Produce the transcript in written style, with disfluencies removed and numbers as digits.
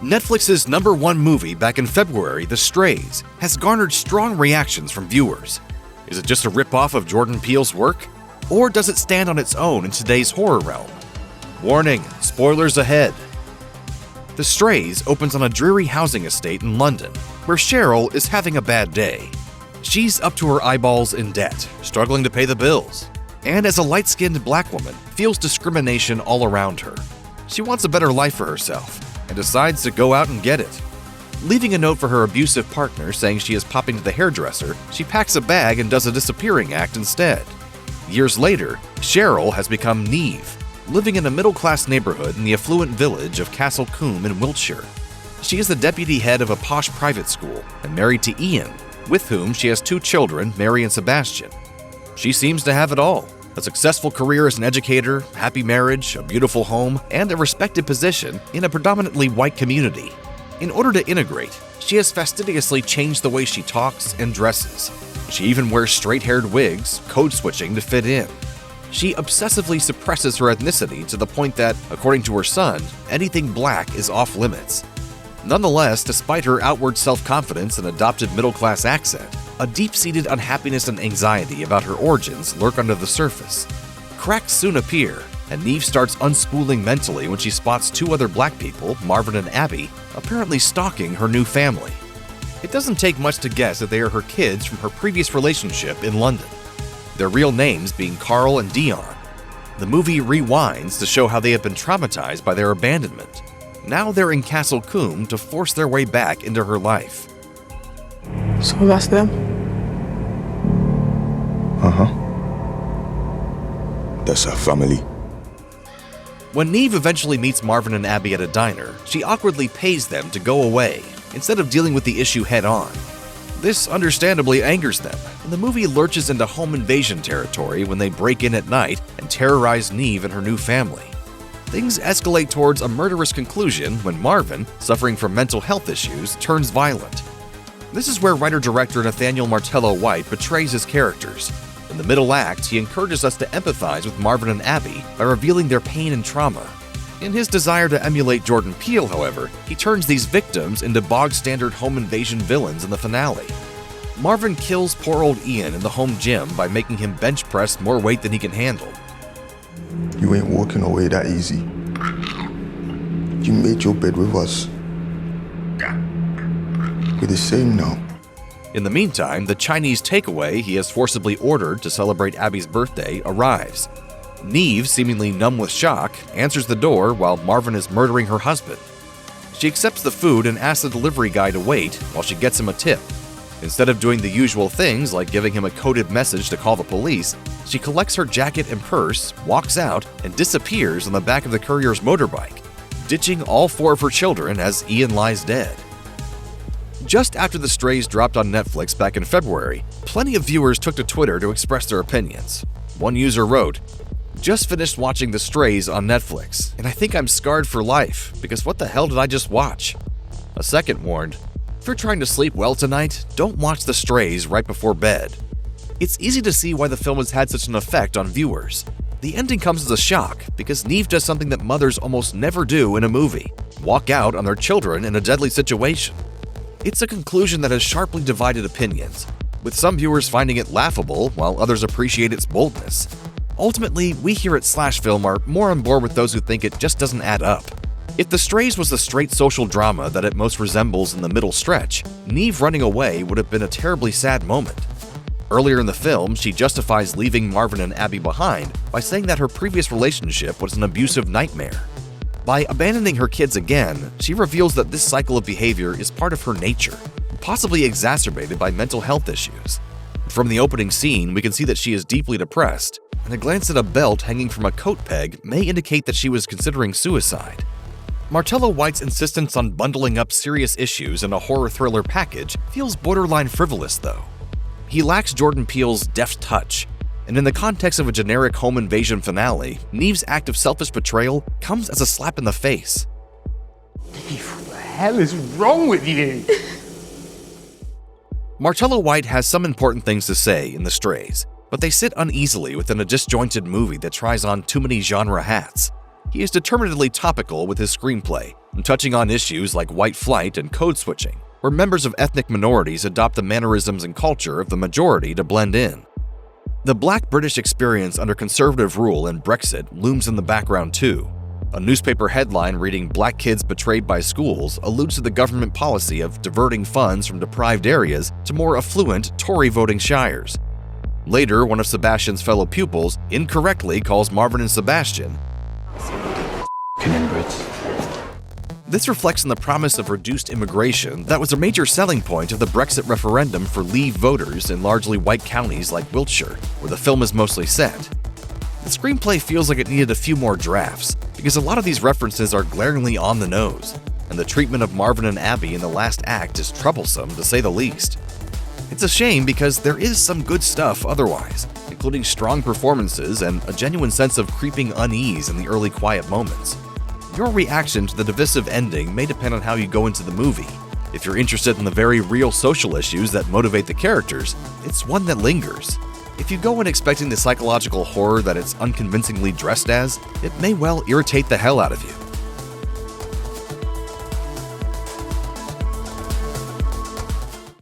Netflix's #1 movie back in February, The Strays, has garnered strong reactions from viewers. Is it just a ripoff of Jordan Peele's work? Or does it stand on its own in today's horror realm? Warning, spoilers ahead. The Strays opens on a dreary housing estate in London, where Cheryl is having a bad day. She's up to her eyeballs in debt, struggling to pay the bills, and as a light-skinned black woman, feels discrimination all around her. She wants a better life for herself, and decides to go out and get it. Leaving a note for her abusive partner saying she is popping to the hairdresser, she packs a bag and does a disappearing act instead. Years later, Cheryl has become Neve, living in a middle-class neighborhood in the affluent village of Castle Combe in Wiltshire. She is the deputy head of a posh private school and married to Ian, with whom she has 2 children, Mary and Sebastian. She seems to have it all: a successful career as an educator, happy marriage, a beautiful home, and a respected position in a predominantly white community. In order to integrate, she has fastidiously changed the way she talks and dresses. She even wears straight-haired wigs, code-switching to fit in. She obsessively suppresses her ethnicity to the point that, according to her son, anything black is off-limits. Nonetheless, despite her outward self-confidence and adopted middle-class accent, a deep-seated unhappiness and anxiety about her origins lurk under the surface. Cracks soon appear, and Neve starts unspooling mentally when she spots 2 other black people, Marvin and Abby, apparently stalking her new family. It doesn't take much to guess that they are her kids from her previous relationship in London, their real names being Carl and Dion. The movie rewinds to show how they have been traumatized by their abandonment. Now they're in Castle Combe to force their way back into her life. So that's them? That's our family. When Neve eventually meets Marvin and Abby at a diner, she awkwardly pays them to go away, instead of dealing with the issue head-on. This understandably angers them, and the movie lurches into home invasion territory when they break in at night and terrorize Neve and her new family. Things escalate towards a murderous conclusion when Marvin, suffering from mental health issues, turns violent. This is where writer-director Nathaniel Martello White betrays his characters. In the middle act, he encourages us to empathize with Marvin and Abby by revealing their pain and trauma. In his desire to emulate Jordan Peele, however, he turns these victims into bog-standard home invasion villains in the finale. Marvin kills poor old Ian in the home gym by making him bench press more weight than he can handle. You ain't walking away that easy. You made your bed with us. We're the same now. In the meantime, the Chinese takeaway he has forcibly ordered to celebrate Abby's birthday arrives. Neve, seemingly numb with shock, answers the door while Marvin is murdering her husband. She accepts the food and asks the delivery guy to wait while she gets him a tip. Instead of doing the usual things like giving him a coded message to call the police, she collects her jacket and purse, walks out, and disappears on the back of the courier's motorbike, ditching all 4 of her children as Ian lies dead. Just after The Strays dropped on Netflix back in February, plenty of viewers took to Twitter to express their opinions. One user wrote, "Just finished watching The Strays on Netflix, and I think I'm scarred for life, because what the hell did I just watch?" A second warned, "If you're trying to sleep well tonight, don't watch The Strays right before bed." It's easy to see why the film has had such an effect on viewers. The ending comes as a shock because Neve does something that mothers almost never do in a movie: walk out on their children in a deadly situation. It's a conclusion that has sharply divided opinions, with some viewers finding it laughable while others appreciate its boldness. Ultimately, we here at Slash Film are more on board with those who think it just doesn't add up. If The Strays was the straight social drama that it most resembles in the middle stretch, Neve running away would have been a terribly sad moment. Earlier in the film, she justifies leaving Marvin and Abby behind by saying that her previous relationship was an abusive nightmare. By abandoning her kids again, she reveals that this cycle of behavior is part of her nature, possibly exacerbated by mental health issues. From the opening scene, we can see that she is deeply depressed, and a glance at a belt hanging from a coat peg may indicate that she was considering suicide. Martello White's insistence on bundling up serious issues in a horror thriller package feels borderline frivolous, though. He lacks Jordan Peele's deft touch, and in the context of a generic home invasion finale, Neve's act of selfish betrayal comes as a slap in the face. What the hell is wrong with you? Martello White has some important things to say in The Strays, but they sit uneasily within a disjointed movie that tries on too many genre hats. he is determinedly topical with his screenplay, touching on issues like white flight and code switching, where members of ethnic minorities adopt the mannerisms and culture of the majority to blend in. The Black British experience under conservative rule and Brexit looms in the background too. A newspaper headline reading "Black kids betrayed by schools" alludes to the government policy of diverting funds from deprived areas to more affluent Tory voting shires. Later, one of Sebastian's fellow pupils incorrectly calls Marvin and Sebastian inbreds. This reflects on the promise of reduced immigration that was a major selling point of the Brexit referendum for Leave voters in largely white counties like Wiltshire, where the film is mostly set. The screenplay feels like it needed a few more drafts, because a lot of these references are glaringly on the nose, and the treatment of Marvin and Abby in the last act is troublesome to say the least. It's a shame because there is some good stuff otherwise, including strong performances and a genuine sense of creeping unease in the early quiet moments. Your reaction to the divisive ending may depend on how you go into the movie. If you're interested in the very real social issues that motivate the characters, it's one that lingers. If you go in expecting the psychological horror that it's unconvincingly dressed as, it may well irritate the hell out of you.